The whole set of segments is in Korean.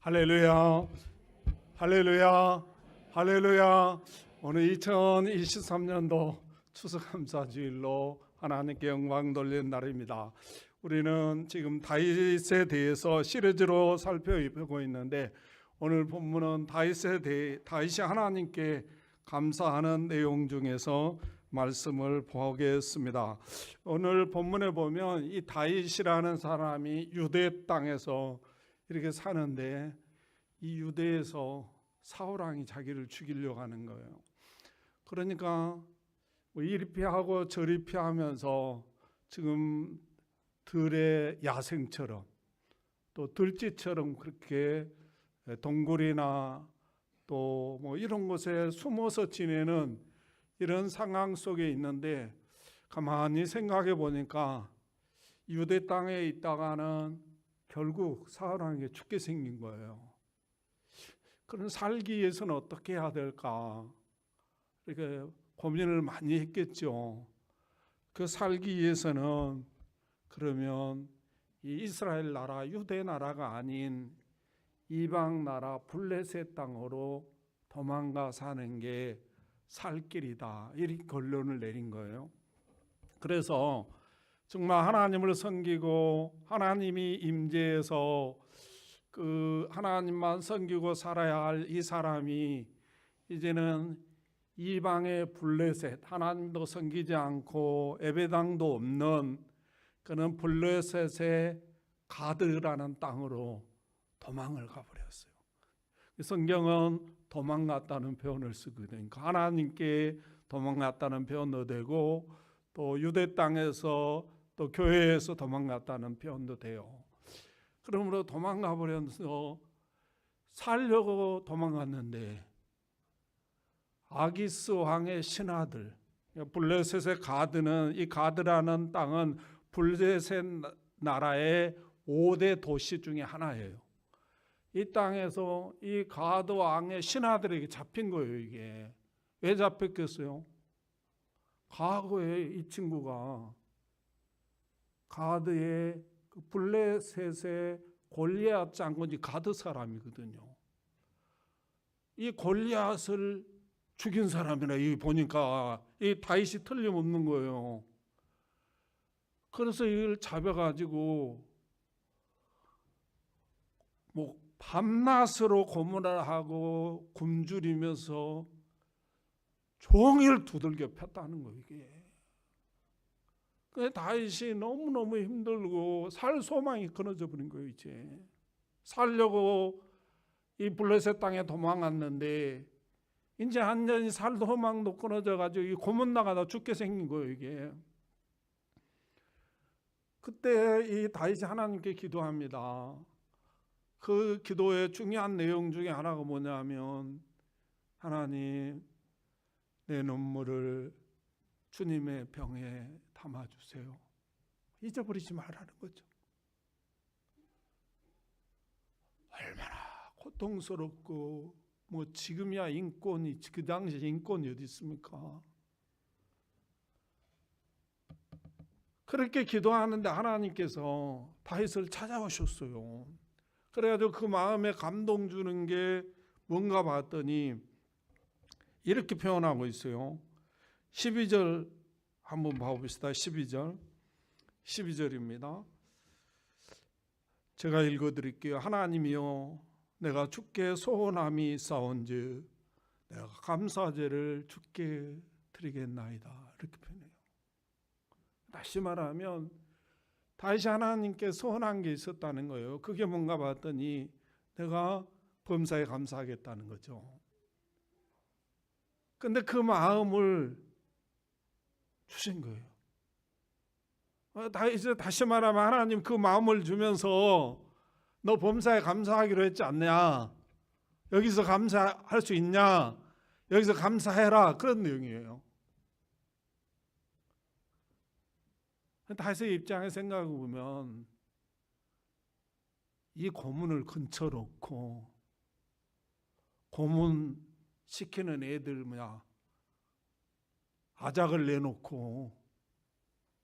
할렐루야, 할렐루야, 할렐루야. 오늘 2023년도 추수감사주일로 하나님께 영광 돌리는 날입니다. 우리는 지금 다윗에 대해서 시리즈로 살펴보고 있는데, 오늘 본문은 다윗이 하나님께 감사하는 내용 중에서 말씀을 보겠습니다. 오늘 본문에 보면 이 다윗이라는 사람이 유대 땅에서 이렇게 사는데, 이 유대에서 사울왕이 자기를 죽이려고 하는 거예요. 그러니까 뭐 이리 피하고 저리 피하면서 지금 들의 야생처럼, 또 들쥐처럼 그렇게 동굴이나 또 뭐 이런 곳에 숨어서 지내는 이런 상황 속에 있는데, 가만히 생각해 보니까 유대 땅에 있다가는 결국 사울왕에게 죽게 생긴 거예요. 그럼 살기 위해서는 어떻게 해야 될까? 이렇게 고민을 많이 했겠죠. 그 살기 위해서는 그러면 이 이스라엘 나라, 유대 나라가 아닌 이방 나라 블레셋 땅으로 도망가 사는 게 살 길이다, 이렇게 결론을 내린 거예요. 그래서 정말 하나님을 섬기고 하나님이 임재해서 그 하나님만 섬기고 살아야 할 이 사람이 이제는 이방의 블레셋, 하나님도 섬기지 않고 예배당도 없는 그는 블레셋의 가드라는 땅으로 도망을 가버렸어요. 성경은 도망갔다는 표현을 쓰거든요. 하나님께 도망갔다는 표현도 되고, 또 유대 땅에서 또 교회에서 도망갔다는 표현도 돼요. 그러므로 도망가 버려서 살려고 도망갔는데, 아기스 왕의 신하들, 블레셋의 가드는, 이 가드라는 땅은 블레셋 나라의 5대 도시 중에 하나예요. 이 땅에서 이 가드 왕의 신하들에게 잡힌 거예요. 이게 왜 잡혔겠어요? 과거에 이 친구가 가드의 그 블레셋의 골리앗 장군이 가드 사람이거든요. 이 골리앗을 죽인 사람이라, 이 보니까 이 다윗이 틀림없는 거예요. 그래서 이걸 잡아가지고 뭐 밤낮으로 고문을 하고 굶주리면서 종일 두들겨 폈다는 거예요. 이게. 그 다윗이 너무너무 힘들고 살 소망이 끊어져 버린 거예요. 이제 살려고 이 블레셋 땅에 도망갔는데, 이제 완전히 살 소망도 끊어져 가지고 이 고문 나가다 죽게 생긴 거예요. 이게. 그때 이 다윗이 하나님께 기도합니다. 그 기도의 중요한 내용 중에 하나가 뭐냐면, 하나님, 내 눈물을 주님의 병에 담아주세요. 잊어버리지 말라는 거죠. 얼마나 고통스럽고, 뭐 지금이야 인권이, 그 당시 인권이 어디 있습니까? 그렇게 기도하는데 하나님께서 다윗을 찾아오셨어요. 그래가지고 그 마음에 감동 주는 게 뭔가 봤더니 이렇게 표현하고 있어요. 12절 한번 봐봅시다. 12절입니다. 제가 읽어드릴게요. 하나님이여, 내가 주께 소원함이 있사온즉 내가 감사제를 주께 드리겠나이다, 이렇게 표현해요. 다시 말하면 다시 하나님께 소원한 게 있었다는 거예요. 그게 뭔가 봤더니 내가 범사에 감사하겠다는 거죠. 근데 그 마음을 주신 거예요. 다시 말하면 하나님 그 마음을 주면서 너 범사에 감사하기로 했지 않냐? 여기서 감사할 수 있냐? 여기서 감사해라, 그런 내용이에요. 다윗의 입장에 생각해 보면 이 고문을 근처 놓고 고문 시키는 애들 아작을 내놓고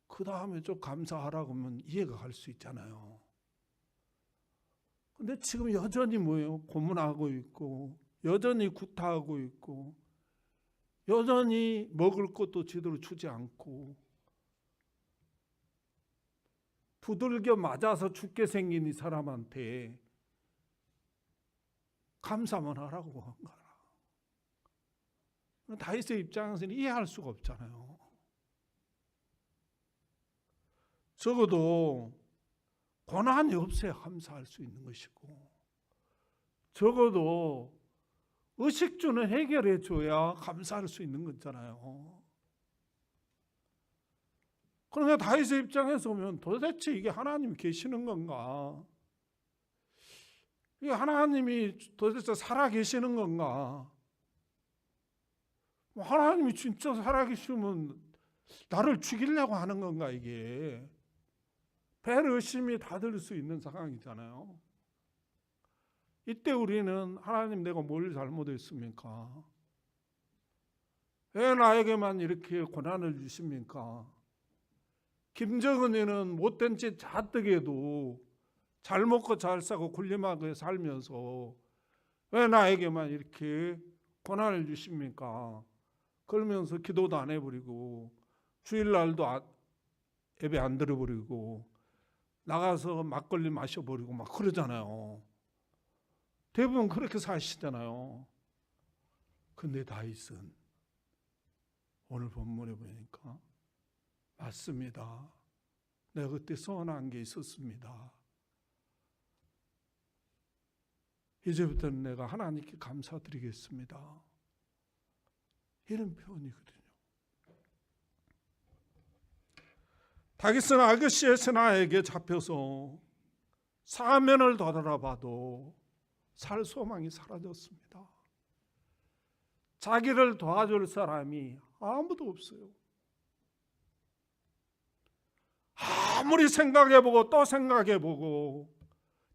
그 다음에 좀 감사하라고 하면 이해가 갈 수 있잖아요. 근데 지금 여전히 뭐예요? 고문하고 있고, 여전히 구타하고 있고, 여전히 먹을 것도 제대로 주지 않고, 두들겨 맞아서 죽게 생긴 이 사람한테 감사만 하라고 한 거라. 다윗의 입장에서는 이해할 수가 없잖아요. 적어도 고난이 없어야 감사할 수 있는 것이고, 적어도 의식주는 해결해 줘야 감사할 수 있는 거잖아요. 그러니까 다윗의 입장에서 보면 도대체 이게 하나님이 계시는 건가? 이게 하나님이 도대체 살아 계시는 건가? 하나님이 진짜 살아 계시면 나를 죽이려고 하는 건가 이게? 별 의심이 다 들 수 있는 상황이잖아요. 이때 우리는 하나님 내가 뭘 잘못했습니까? 왜 나에게만 이렇게 고난을 주십니까? 김정은이는 못된 짓 자뜩에도 잘 먹고 잘 사고 군림하게 살면서 왜 나에게만 이렇게 고난을 주십니까? 그러면서 기도도 안 해버리고 주일날도 예배 안 들어버리고 나가서 막걸리 마셔버리고 막 그러잖아요. 대부분 그렇게 사시잖아요. 근데 다윗은 오늘 본문에 보니까 맞습니다. 내가 그때 서운한 게 있었습니다. 이제부터는 내가 하나님께 감사드리겠습니다. 이런 표현이거든요. 다윗은 아그시의 세나에게 잡혀서 사면을 돌아봐도 살 소망이 사라졌습니다. 자기를 도와줄 사람이 아무도 없어요. 아무리 생각해보고 또 생각해보고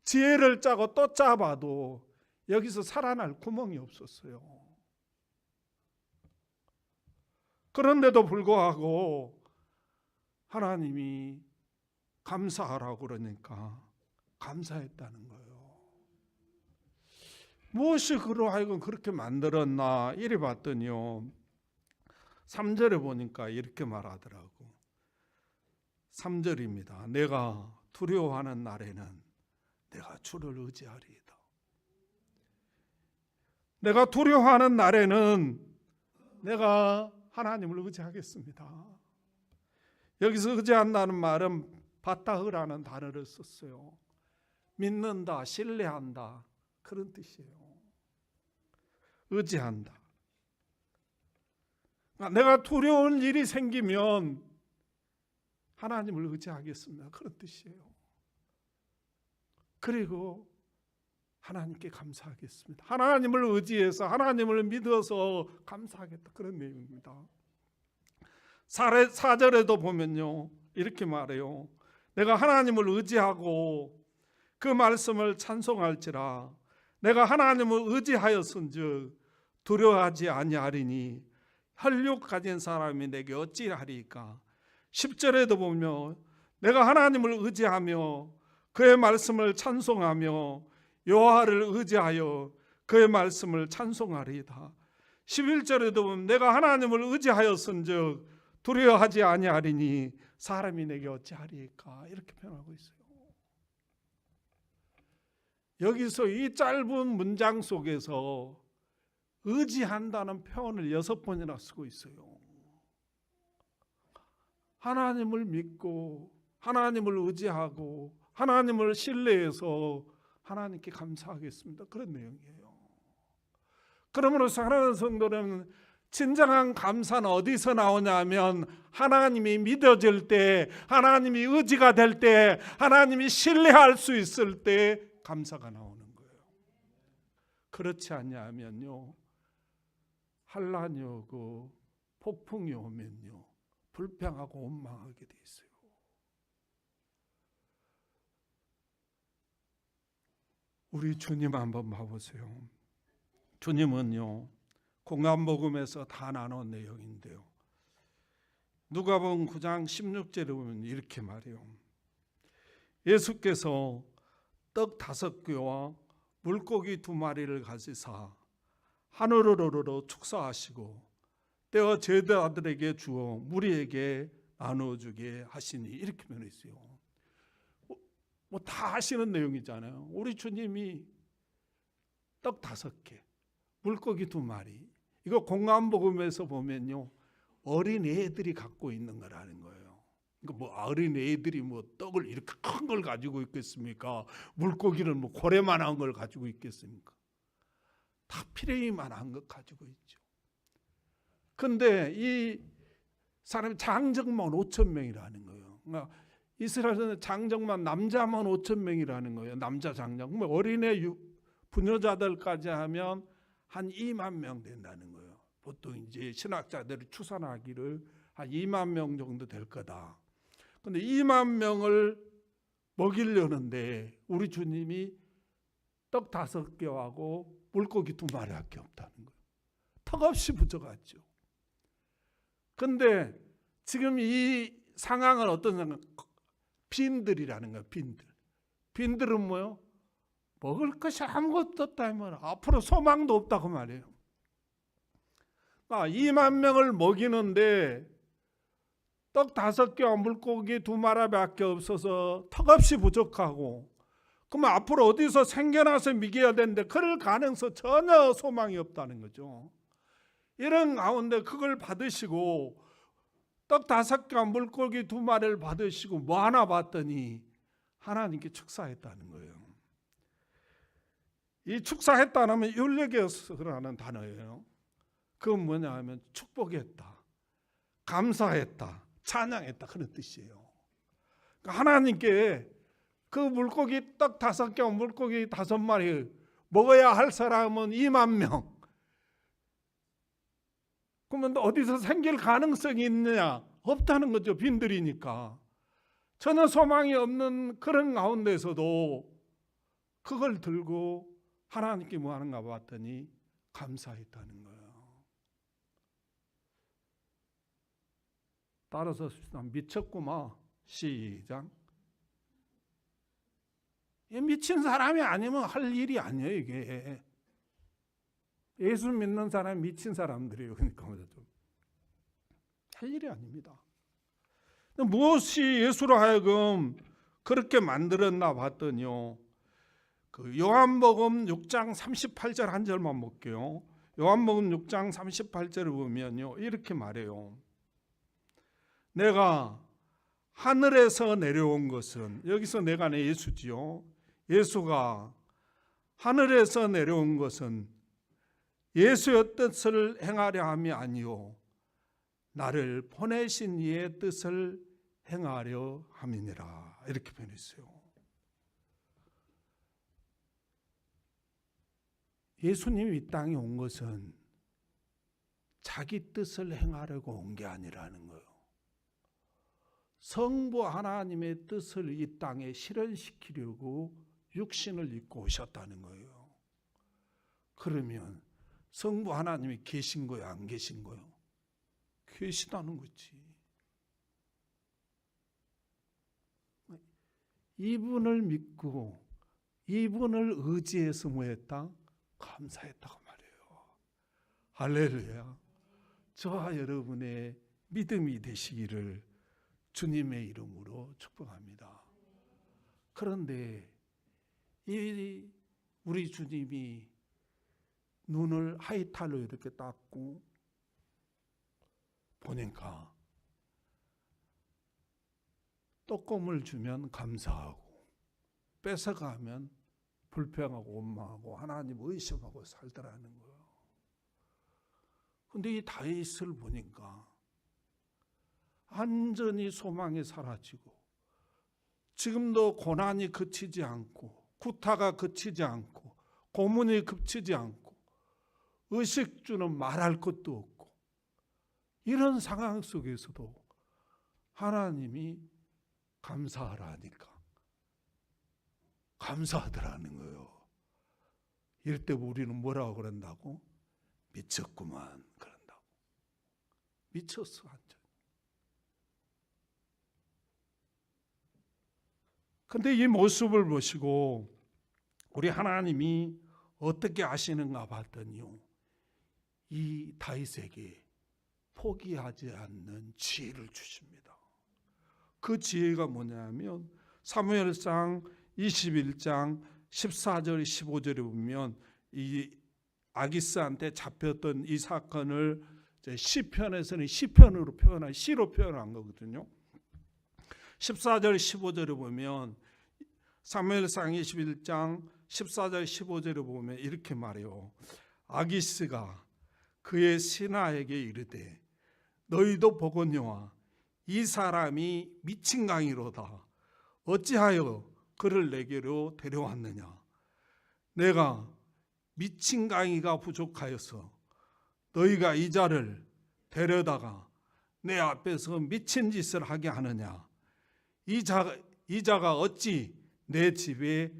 지혜를 짜고 또 짜봐도 여기서 살아날 구멍이 없었어요. 그런데도 불구하고 하나님이 감사하라고 그러니까 감사했다는 거예요. 무엇이 그로 하여금 그렇게 만들었나 이래 봤더니요, 3절에 보니까 이렇게 말하더라고. 3절입니다. 내가 두려워하는 날에는 내가 주를 의지하리이다. 내가 두려워하는 날에는 내가 하나님을 의지하겠습니다. 여기서 의지한다는 말은 바타흐라는 단어를 썼어요. 믿는다, 신뢰한다 그런 뜻이에요. 의지한다. 내가 두려운 일이 생기면 하나님을 의지하겠습니다. 그런 뜻이에요. 그리고 하나님께 감사하겠습니다. 하나님을 의지해서 하나님을 믿어서 감사하겠다. 그런 내용입니다. 4절에도 보면요, 이렇게 말해요. 내가 하나님을 의지하고 그 말씀을 찬송할지라. 내가 하나님을 의지하였은즉 두려워하지 아니하리니 혈육 가진 사람이 내게 어찌하리까. 10절에도 보면 내가 하나님을 의지하며 그의 말씀을 찬송하며 여호와를 의지하여 그의 말씀을 찬송하리이다. 11절에도 보면 내가 하나님을 의지하였은즉 두려워하지 아니하리니 사람이 내게 어찌하리까. 이렇게 표현하고 있어요. 여기서 이 짧은 문장 속에서 의지한다는 표현을 6번이나 쓰고 있어요. 하나님을 믿고 하나님을 의지하고 하나님을 신뢰해서 하나님께 감사하겠습니다. 그런 내용이에요. 그러므로 사랑하는 성도는 진정한 감사는 어디서 나오냐면 하나님이 믿어질 때, 하나님이 의지가 될 때, 하나님이 신뢰할 수 있을 때 감사가 나오는 거예요. 그렇지 않냐면요, 환난이 오고 폭풍이 오면요 불평하고 원망하게 돼 있어요. 우리 주님 한번 봐보세요. 주님은요 공감복음에서 다 나눈 내용인데요, 누가복음 9장 16절에 보면 이렇게 말해요. 예수께서 떡 5개와 물고기 2마리를 가지사 하늘으로 축사하시고 떼어 제자들에게 주어 무리에게 나눠주게 하시니, 이렇게 표현했어요. 뭐 다 하시는 내용이잖아요. 우리 주님이 떡 5개, 물고기 2마리, 이거 공감복음에서 보면요, 어린 애들이 갖고 있는 거라는 거예요. 그러니까 뭐 어린 애들이 뭐 떡을 이렇게 큰 걸 가지고 있겠습니까? 물고기는 뭐 고래만한 걸 가지고 있겠습니까? 다 피레이만한 것 가지고 있죠. 근데 이 사람이 장정만 5천 명이라는 거예요. 그러니까 이스라엘은 장정만 남자만 5천 명이라는 거예요. 남자 장정. 어린애 부녀자들까지 하면 한 2만 명 된다는 거예요. 보통 이제 신학자들이 추산하기를 한 2만 명 정도 될 거다. 근데 2만 명을 먹이려는데 우리 주님이 떡 5개하고 물고기 2마리밖에 없다는 거예요. 턱없이 부족하죠. 근데 지금 이 상황은 어떤 상황? 빈들이라는 거예요. 빈들은 뭐요? 먹을 것이 아무것도 없다 면 앞으로 소망도 없다고 말이에요. 2만 명을 먹이는데 떡 5개와 물고기 2마리밖에 없어서 턱없이 부족하고, 그러면 앞으로 어디서 생겨나서 먹여야 되는데 그럴 가능성 전혀 소망이 없다는 거죠. 이런 가운데 그걸 받으시고 떡 5개와 물고기 2마리를 받으시고 뭐 하나 받더니 하나님께 축사했다는 거예요. 이 축사했다는 율례개혁서라는 단어예요. 그건 뭐냐 하면 축복했다, 감사했다, 찬양했다, 그런 뜻이에요. 그러니까 하나님께 그 물고기 떡 5개와 물고기 5마리 먹어야 할 사람은 2만 명. 그러면 어디서 생길 가능성이 있느냐? 없다는 거죠. 빈들이니까. 전혀 소망이 없는 그런 가운데서도 그걸 들고 하나님께 뭐 하는가 봤더니 감사했다는 거예요. 따라서 미쳤구마. 시작. 미친 사람이 아니면 할 일이 아니에요, 이게. 예수 믿는 사람이 미친 사람들이에요. 그러니까 할 일이 아닙니다. 무엇이 예수로 하여금 그렇게 만들었나 봤더니요, 그 요한복음 6장 38절 한 절만 볼게요. 요한복음 6장 38절을 보면요, 이렇게 말해요. 내가 하늘에서 내려온 것은, 여기서 내가 내 예수지요. 예수가 하늘에서 내려온 것은 예수의 뜻을 행하려 함이 아니요 나를 보내신 이의 뜻을 행하려 함이니라, 이렇게 표현했어요. 예수님이 이 땅에 온 것은 자기 뜻을 행하려고 온 게 아니라는 거예요. 성부 하나님의 뜻을 이 땅에 실현시키려고 육신을 입고 오셨다는 거예요. 그러면 성부 하나님이 계신 거예요, 안 계신 거예요? 계시다는 거지. 이분을 믿고 이분을 의지해서 뭐 했다? 감사했다고 말해요. 할렐루야. 저와 여러분의 믿음이 되시기를 주님의 이름으로 축복합니다. 그런데 우리 주님이 눈을 하이탈로 이렇게 닦고 보니까 떡고물 주면 감사하고 뺏어가면 불평하고 원망하고 하나님 의심하고 살더라는 거예요. 그런데 이 다윗을 보니까 완전히 소망이 사라지고 지금도 고난이 그치지 않고 구타가 그치지 않고 고문이 그치지 않고 의식주는 말할 것도 없고 이런 상황 속에서도 하나님이 감사하라 하니까 감사하더라는 거예요. 이럴 때 우리는 뭐라고 그런다고? 미쳤구만 그런다고. 미쳤어 완전. 근데 이 모습을 보시고 우리 하나님이 어떻게 하시는가 봤더니요, 이 다윗에게 포기하지 않는 지혜를 주십니다. 그 지혜가 뭐냐면 사무엘상 21장 14절 15절에 보면 이 아기스한테 잡혔던 이 사건을 시편에서는 시편으로 표현한, 시로 표현한 거거든요. 14절 15절에 보면 사무엘상 21장 14절 15절에 보면 이렇게 말해요. 아기스가 그의 신하에게 이르되 너희도 보거니와 이 사람이 미친 강이로다. 어찌하여 그를 내게로 데려왔느냐. 내가 미친 강이가 부족하여서 너희가 이 자를 데려다가 내 앞에서 미친 짓을 하게 하느냐. 이 자가 어찌 내 집에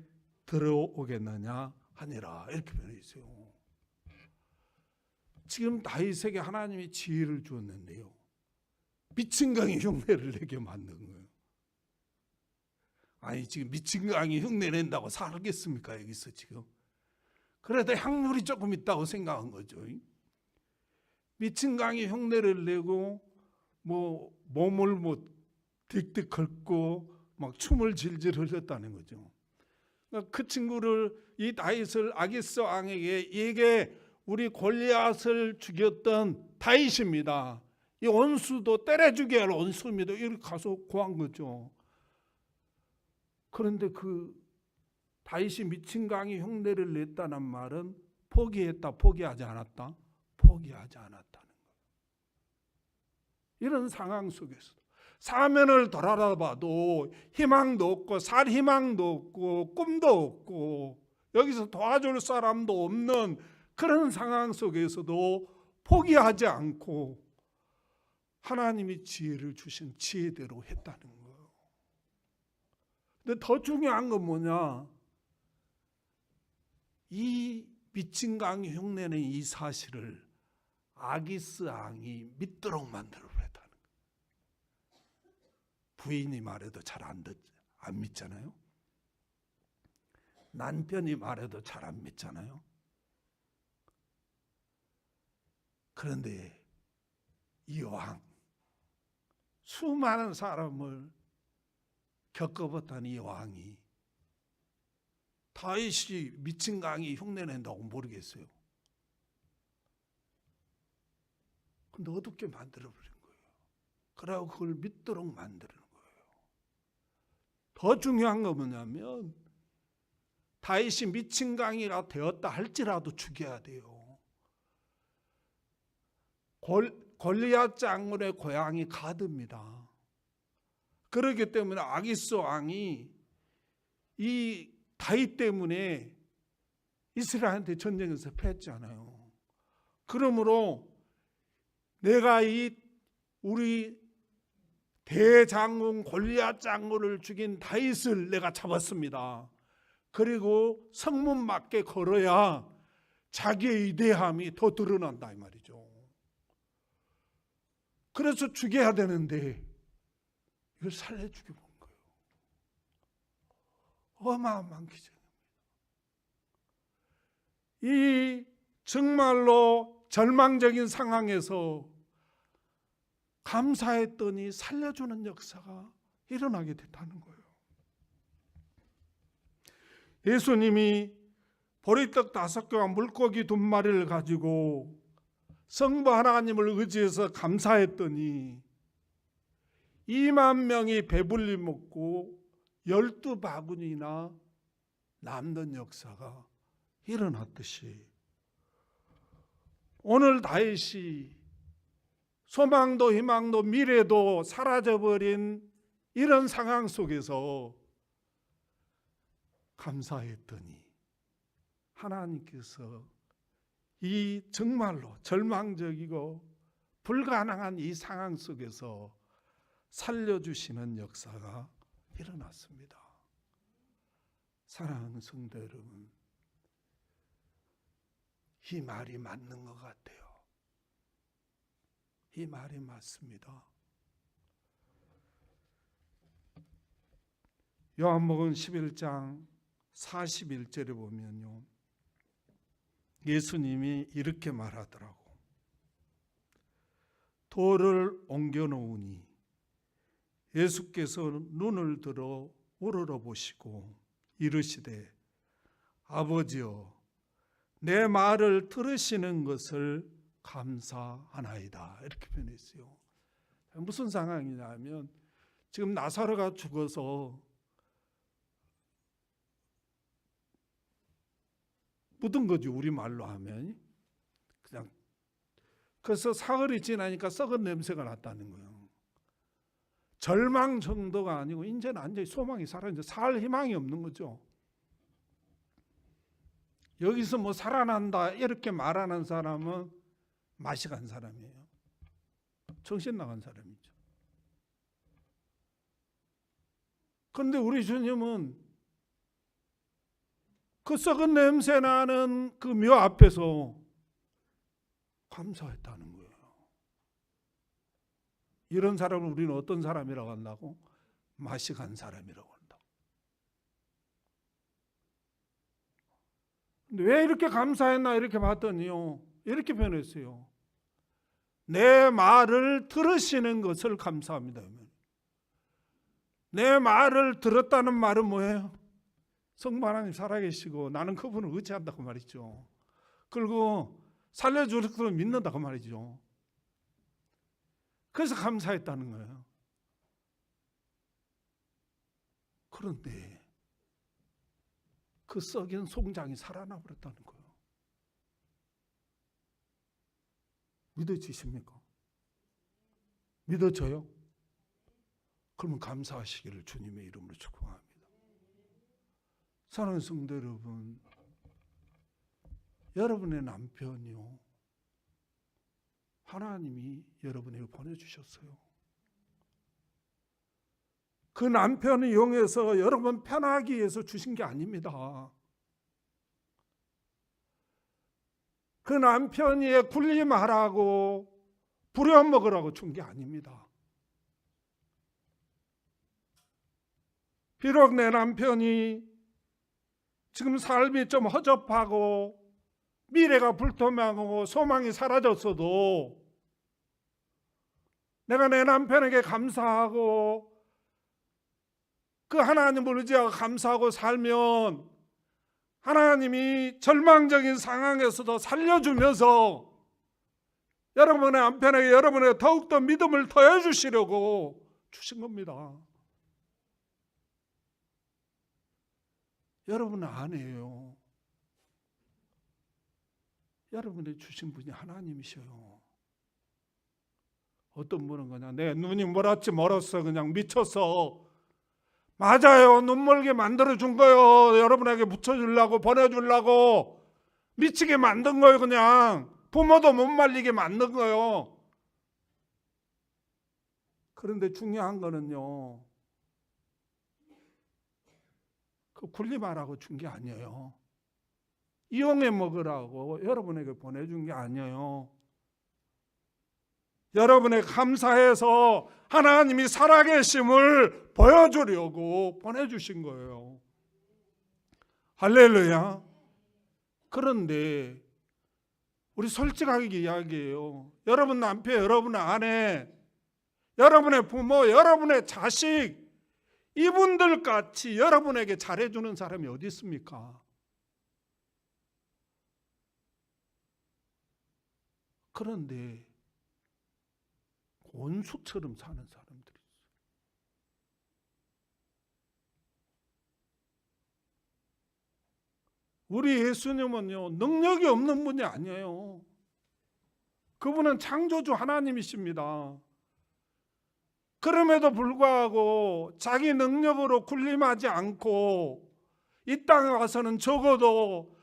들어오겠느냐 하니라. 이렇게 표현해 있어요. 지금 다윗에게 하나님이 지혜를 주었는데요, 미친 강이 흉내를 내게 만든 거예요. 아니 지금 미친 강이 흉내 낸다고 살겠습니까 여기서 지금? 그래도 확률이 조금 있다고 생각한 거죠. 미친 강이 흉내를 내고 몸을 딕딕 긁고 막 춤을 질질 흘렸다는 거죠. 그 친구를, 이 다윗을 아기스 왕에게, 이게 우리 골리앗을 죽였던 다윗입니다. 이 원수도 때려 죽여야 할 원수입니다. 이렇게 가서 고한 거죠. 그런데 그 다윗이 미친 강이 흉내를 냈다는 말은 포기했다, 포기하지 않았다? 포기하지 않았다는 거예요. 이런 상황 속에서 사면을 돌아봐도 희망도 없고 살 희망도 없고 꿈도 없고 여기서 도와줄 사람도 없는 그런 상황 속에서도 포기하지 않고 하나님이 지혜를 주신 지혜대로 했다는 거예요. 근데 더 중요한 건 뭐냐? 이 미친 강이 흉내낸 이 사실을 아기스 왕이 믿도록 만들어 했다는 거예요. 부인이 말해도 잘 안 믿잖아요. 남편이 말해도 잘 안 믿잖아요. 그런데 이 왕, 수많은 사람을 겪어봤던 이 왕이 다윗이 미친 강이 흉내낸다고 모르겠어요. 근데 어둡게 만들어버린 거예요. 그러고 그걸 믿도록 만드는 거예요. 더 중요한 건 뭐냐면 다윗이 미친 강이가 되었다 할지라도 죽여야 돼요. 골리앗 장군의 고향이 가드입니다. 그렇기 때문에 아기스 왕이 이 다윗 때문에 이스라엘한테 전쟁에서 패했잖아요. 그러므로 내가 우리 대장군 골리앗 장군을 죽인 다윗을 내가 잡았습니다. 그리고 성문맞게 걸어야 자기의 위대함이 더 드러난다 이 말이죠. 그래서 죽여야 되는데 이걸 살려 죽여본 거예요. 어마어마한 기적입니다. 이 정말로 절망적인 상황에서 감사했더니 살려주는 역사가 일어나게 됐다는 거예요. 예수님이 보리떡 5개와 물고기 2마리를 가지고 성부 하나님을 의지해서 감사했더니 2만 명이 배불리 먹고 12바구니나 남는 역사가 일어났듯이 오늘 다윗이 소망도 희망도 미래도 사라져버린 이런 상황 속에서 감사했더니 하나님께서 이 정말로 절망적이고 불가능한 이 상황 속에서 살려주시는 역사가 일어났습니다. 사랑하는 성도 여러분, 이 말이 맞는 것 같아요. 이 말이 맞습니다. 요한복음 11장 41절에 보면요, 예수님이 이렇게 말하더라고. 돌을 옮겨 놓으니 예수께서 눈을 들어 우러러 보시고 이르시되 아버지여 내 말을 들으시는 것을 감사하나이다. 이렇게 표현했어요. 무슨 상황이냐면 지금 나사로가 죽어서 묻은 거죠. 우리말로 하면 그냥. 그래서 사흘이 지나니까 썩은 냄새가 났다는 거예요. 절망 정도가 아니고 이제는 완전히 소망이 사라져 살 희망이 없는 거죠. 여기서 뭐 살아난다 이렇게 말하는 사람은 맛이 간 사람이에요. 정신 나간 사람이죠. 그런데 우리 주님은 그 썩은 냄새 나는 그 묘 앞에서 감사했다는 거예요. 이런 사람을 우리는 어떤 사람이라고 한다고? 맛이 간 사람이라고 한다. 근데 왜 이렇게 감사했나 이렇게 봤더니요, 이렇게 표현했어요. 내 말을 들으시는 것을 감사합니다. 내 말을 들었다는 말은 뭐예요? 성부 하나님 살아계시고 나는 그분을 의지한다고 말이죠. 그리고 살려줄 것을 믿는다고 말이죠. 그래서 감사했다는 거예요. 그런데 그 썩인 송장이 살아나 버렸다는 거예요. 믿어지십니까? 믿어져요? 그러면 감사하시기를 주님의 이름으로 축복합니다. 사랑하는 성도 여러분, 여러분의 남편이요, 하나님이 여러분에게 보내주셨어요. 그 남편을 이용해서 여러분 편하기 위해서 주신 게 아닙니다. 그 남편이 군림하라고 부려먹으라고 준 게 아닙니다. 비록 내 남편이 지금 삶이 좀 허접하고 미래가 불투명하고 소망이 사라졌어도 내가 내 남편에게 감사하고 그 하나님을 의지하고 감사하고 살면 하나님이 절망적인 상황에서도 살려주면서 여러분의 남편에게 여러분에게 더욱더 믿음을 더해주시려고 주신 겁니다. 여러분은 아내예요. 여러분이 주신 분이 하나님이셔요. 어떤 분은 그냥 내 눈이 멀었어 그냥 미쳤어. 맞아요. 눈멀게 만들어준 거예요. 여러분에게 붙여주려고 보내주려고 미치게 만든 거예요. 그냥 부모도 못 말리게 만든 거예요. 그런데 중요한 거는요, 그 군림하라고 준 게 아니에요. 이용해 먹으라고 여러분에게 보내준 게 아니에요. 여러분의 감사해서 하나님이 살아계심을 보여주려고 보내주신 거예요. 할렐루야. 그런데 우리 솔직하게 이야기해요. 여러분 남편, 여러분 아내, 여러분의 부모, 여러분의 자식, 이분들 같이 여러분에게 잘해주는 사람이 어디 있습니까? 그런데 원수처럼 사는 사람들이 있어요. 우리 예수님은요, 능력이 없는 분이 아니에요. 그분은 창조주 하나님이십니다. 그럼에도 불구하고 자기 능력으로 군림하지 않고 이 땅에 와서는 적어도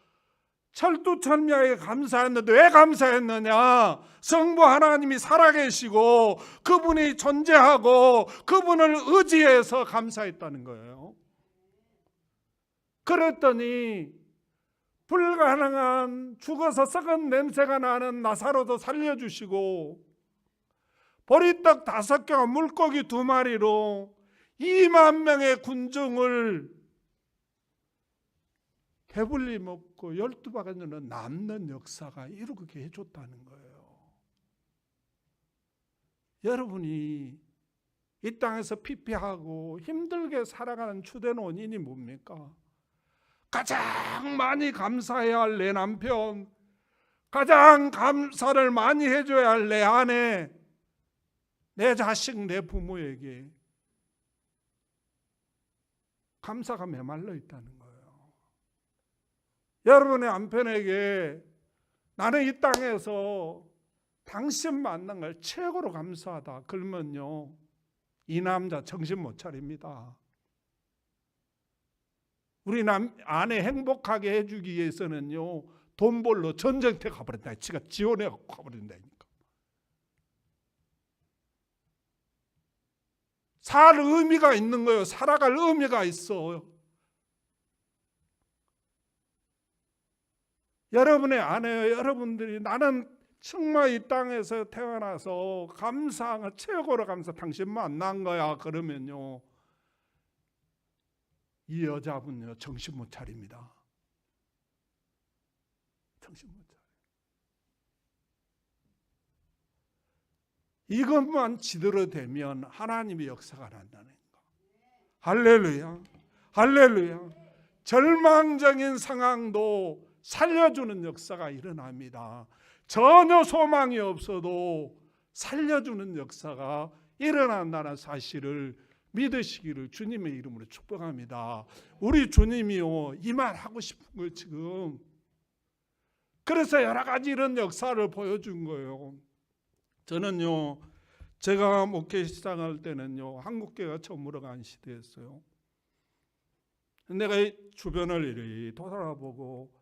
철두철미하게 감사했는데 왜 감사했느냐? 성부 하나님이 살아계시고 그분이 존재하고 그분을 의지해서 감사했다는 거예요. 그랬더니 불가능한 죽어서 썩은 냄새가 나는 나사로도 살려주시고 보리떡 5개와 물고기 2마리로 2만 명의 군중을 배불리 먹고 12바가지는 남는 역사가 이렇게 해줬다는 거예요. 여러분이 이 땅에서 피폐하고 힘들게 살아가는 주된 원인이 뭡니까? 가장 많이 감사해야 할 내 남편, 가장 감사를 많이 해줘야 할 내 아내, 내 자식, 내 부모에게 감사가 메말라 있다는 거예요. 여러분의 남편에게 나는 이 땅에서 당신 만난 걸 최고로 감사하다. 그러면요, 이 남자 정신 못 차립니다. 우리 아내 행복하게 해주기 위해서는요, 돈 벌러 전쟁터 가버린다. 지가 지원해갖고 가버린다니까. 살 의미가 있는 거예요. 살아갈 의미가 있어요. 여러분의 아내, 여러분들이 나는 정말 이 땅에서 태어나서 감사한 최고로 감사, 당신 만난 거야. 그러면요, 이 여자분요 정신 못 차립니다. 정신 못 차려. 이것만 지대로 되면 하나님의 역사가 난다는 거. 할렐루야, 할렐루야. 절망적인 상황도 살려주는 역사가 일어납니다. 전혀 소망이 없어도 살려주는 역사가 일어난다는 사실을 믿으시기를 주님의 이름으로 축복합니다. 우리 주님이요, 이 말 하고 싶은 거예요 지금. 그래서 여러 가지 이런 역사를 보여준 거예요. 저는요, 제가 목회 시작할 때는요, 한국교회가 처음으로 간 시대였어요. 내가 주변을 이렇게 돌아보고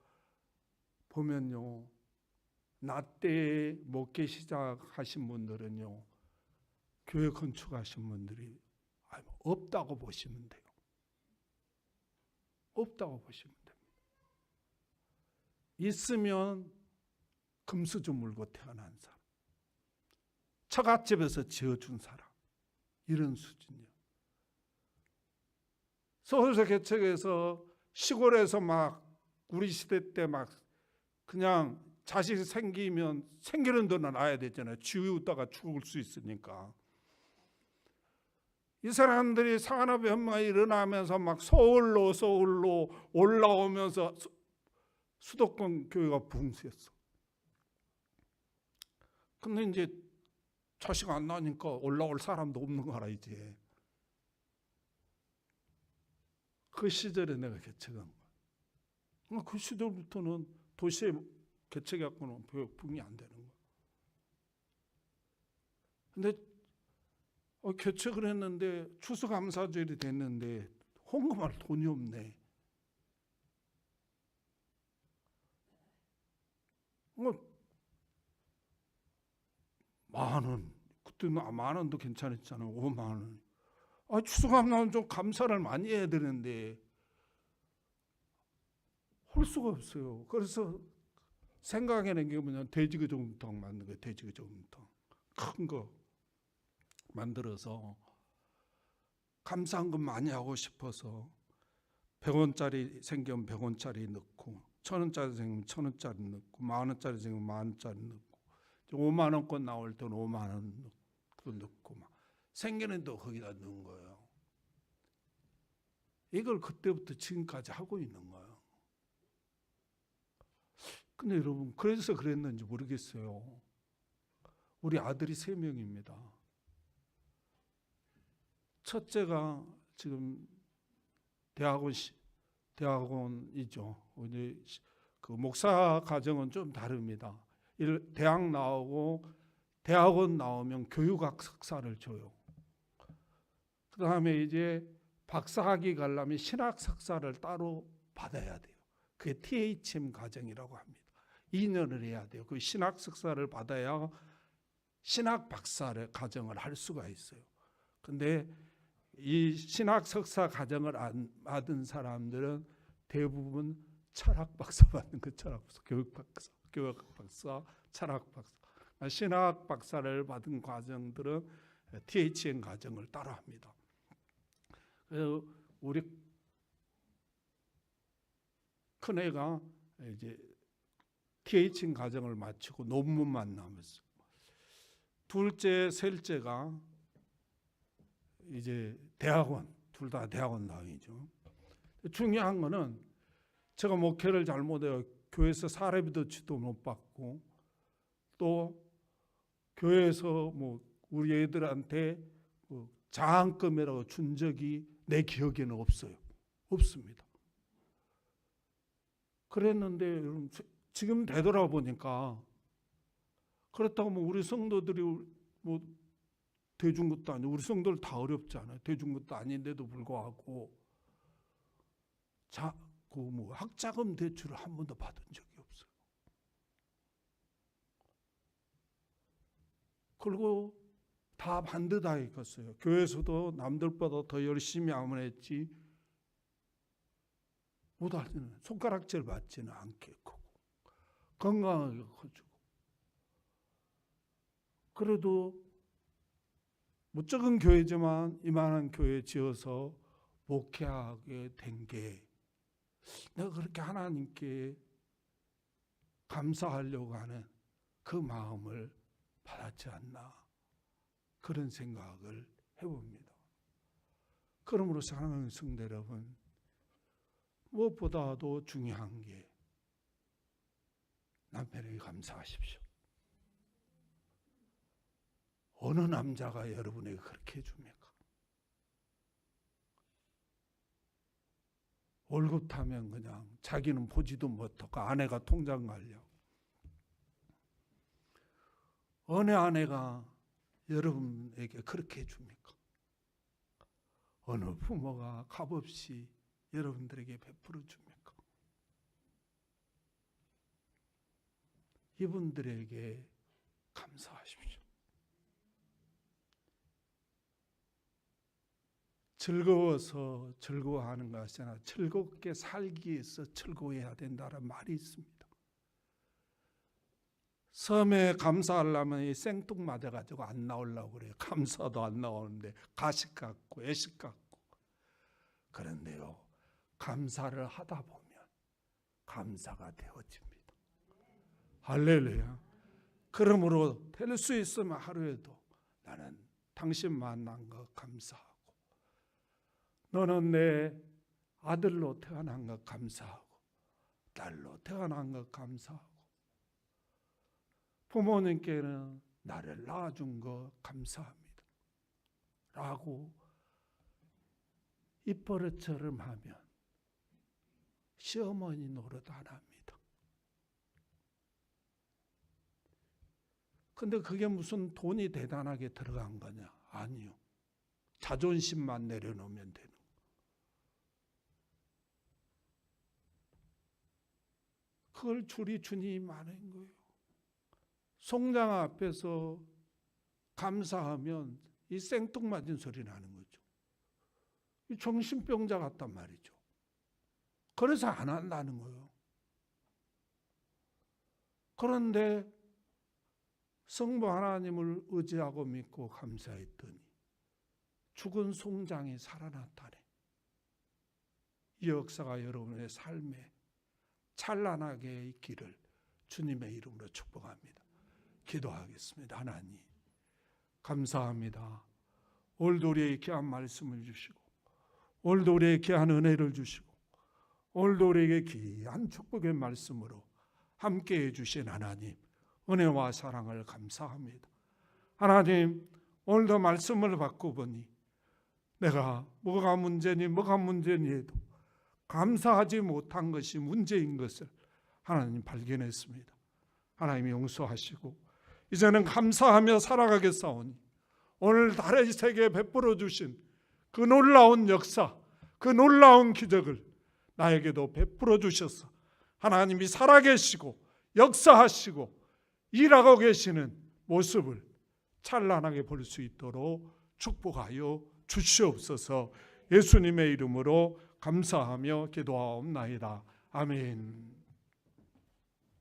보면요, 나 때 목회 시작하신 분들은요, 교회 건축하신 분들이 없다고 보시면 돼요. 없다고 보시면 됩니다. 있으면 금수저 물고 태어난 사람, 처갓집에서 지어준 사람, 이런 수준이요. 서울서 개척해서 시골에서 막 우리 시대 때 막 그냥 자식 생기면 생기는 데는 놔야 되잖아요. 지우다가 죽을 수 있으니까. 이 사람들이 산업의 혁명이 일어나면서 막 서울로 올라오면서 수도권 교회가 붕괴했어. 근데 이제 자식 안 나니까 올라올 사람도 없는 거라 이제. 그 시절에 내가 개척한 거야. 그 시절부터는 도시에 개척해갖고는 부흥이 안 되는 거야. 근데 개척을 했는데 추수감사절이 됐는데 헌금할 돈이 없네. 만 원, 그때는 만 원도 괜찮았잖아요. 5만 원. 추수감사는 좀 감사를 많이 해야 되는데 할 수가 없어요. 그래서 생각해낸 게 뭐냐, 돼지고정통 만든 거예요. 돼지고정통 큰 거 만들어서 감사한금 많이 하고 싶어서 100원짜리 생기면 100원짜리 넣고, 1000원짜리 생기면 1000원짜리 넣고, 만원짜리 생기면 만원짜리 넣고, 5만 원권 나올 때는 5만 원 넣고 막 생기는 또 거기다 넣은 거예요. 이걸 그때부터 지금까지 하고 있는 거예요. 근데 여러분, 그래서 그랬는지 모르겠어요. 우리 아들이 3명입니다. 첫째가 지금 대학원이죠. 이제 그 목사 과정은 좀 다릅니다. 대학 나오고 대학원 나오면 교육학 석사를 줘요. 그 다음에 이제 박사학위 가려면 신학 석사를 따로 받아야 돼요. 그게 THM 과정이라고 합니다. 2년을 해야 돼요. 그 신학 석사를 받아야 신학 박사를 과정을 할 수가 있어요. 근데 이 신학 석사 과정을 안 받은 사람들은 대부분 철학 박사 받는 거, 철학 박사, 교육 박사, 철학 박사. 신학 박사를 받은 과정들은 THM 과정을 따라 합니다. 그래서 우리 큰애가 이제 TH인 과정을 마치고 논문만 남았어. 둘째, 셋째가 이제 대학원, 둘 다 대학원 다니죠. 중요한 거는 제가 목회를 잘못해요. 교회에서 사례비도치도 못 받고 또 교회에서 뭐 우리 애들한테 장학금이라고 준 적이 내 기억에는 없어요. 없습니다. 그랬는데 지금 되돌아보니까 그렇다고 뭐 우리 성도들이 뭐 대준 것도 아니고 우리 성도들 다 어렵잖아요. 대준 것도 아닌데도 불구하고 그 뭐 학자금 대출을 한 번도 받은 적이 없어요. 그리고 다 반듯 다 익었어요. 교회에서도 남들보다 더 열심히 하면 했지 못하지는 손가락질 받지는 않겠고 건강하게 커주고 그래도 뭐 적은 교회지만 이만한 교회 지어서 목회하게 된 게 내가 그렇게 하나님께 감사하려고 하는 그 마음을 받았지 않나 그런 생각을 해봅니다. 그러므로 사랑하는 성도 여러분, 무엇보다도 중요한 게 남편에게 감사하십시오. 어느 남자가 여러분에게 그렇게 해줍니까? 월급 타면 그냥 자기는 보지도 못하고 아내가 통장 관려. 어느 아내가 여러분에게 그렇게 해줍니까? 어느 부모가 값없이 여러분들에게 베풀어 줍니까? 이분들에게 감사하십시오. 즐거워서 즐거워하는 것이 아니라 즐겁게 살기 위해서 즐거워해야 된다는 말이 있습니다. 섬에 감사하려면 이 생뚱맞아가지고 안 나오려고 그래요. 감사도 안 나오는데 가식 같고 애식 같고. 그런데요, 감사를 하다 보면 감사가 되어집니다. 할렐루야. 그러므로 될 수 있으면 하루에도 나는 당신 만난 것 감사하고 너는 내 아들로 태어난 것 감사하고 딸로 태어난 것 감사하고 부모님께는 나를 낳아준 것 감사합니다 라고 입버릇처럼 하면 시어머니 노릇 안 합니다. 근데 그게 무슨 돈이 대단하게 들어간 거냐? 아니요. 자존심만 내려놓으면 되는 거예요. 그걸 줄이 주님 아는 거예요. 송장 앞에서 감사하면 이 생뚱맞은 소리 나는 거죠. 이 정신병자 같단 말이죠. 그래서 안 한다는 거예요. 그런데 성부 하나님을 의지하고 믿고 감사했더니 죽은 송장이 살아났다네. 이 역사가 여러분의 삶에 찬란하게 있기를 주님의 이름으로 축복합니다. 기도하겠습니다. 하나님 감사합니다. 오늘도 우리에게 귀한 말씀을 주시고 오늘도 우리에게 귀한 은혜를 주시고 오늘도 우리에게 귀한 축복의 말씀으로 함께해 주신 하나님 은혜와 사랑을 감사합니다. 하나님 오늘도 말씀을 받고 보니 내가 뭐가 문제니 해도 감사하지 못한 것이 문제인 것을 하나님 발견했습니다. 하나님 용서하시고 이제는 감사하며 살아가겠사오니 오늘 달의 세계에 베풀어 주신 그 놀라운 역사, 그 놀라운 기적을 나에게도 베풀어 주셔서 하나님이 살아계시고 역사하시고 일하고 계시는 모습을 찬란하게 볼 수 있도록 축복하여 주시옵소서. 예수님의 이름으로 감사하며 기도하옵나이다. 아멘.